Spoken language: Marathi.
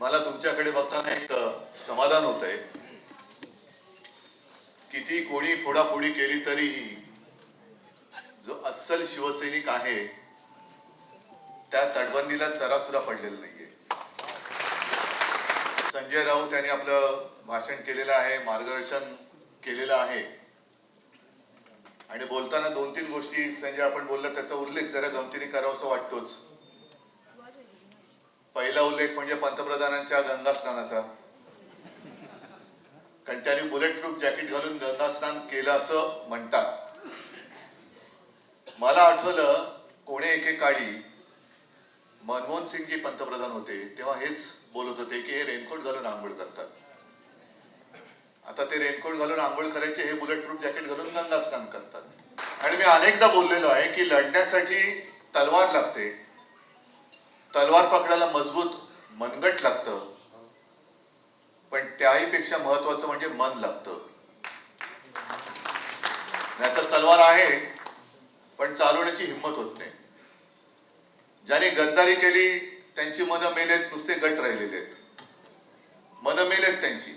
मला तुमच्याकडे बघताना एक समाधान होतंय. किती कोणी फोडाफोडी केली तरीही जो अस्सल शिवसैनिक आहे त्या तडबंदीला जरासुद्धा पडलेला नाहीये. संजय राऊत यांनी आपलं भाषण केलेलं आहे, मार्गदर्शन केलेलं आहे आणि बोलताना दोन तीन गोष्टी संजय आपण बोलला त्याचा उल्लेख जरा गमतीने करावासा वाटतोच. पहिला उल्लेख म्हणजे पंतप्रधानांच्या गंगा स्नानाचा, कारण त्यांनी बुलेट प्रूफ जॅकेट घालून गंगा स्नान केलं असं म्हणतात. मला आठवलं कोणे एकेकाळी मनमोहन सिंगजी पंतप्रधान होते तेव्हा हेच बोलत होते की हे रेनकोट घालून आंघोळ करतात. आता ते रेनकोट घालून आंघोळ करायचे, हे बुलेट प्रूफ जॅकेट घालून गंगा स्नान करतात. आणि मी अनेकदा बोललेलो आहे की लढण्यासाठी तलवार लागते, तलवार पकडायला मजबूत मनगट लागतं, पण त्याही पेक्षा महत्वाचं म्हणजे मन लागतं. नाहीतर तलवार आहे पण चालवण्याची हिंमत होत नाही. ज्याने गद्दारी केली त्यांची मनं मेलेत, नुसते गट राहिलेले आहेत. मनं मेलेत त्यांची.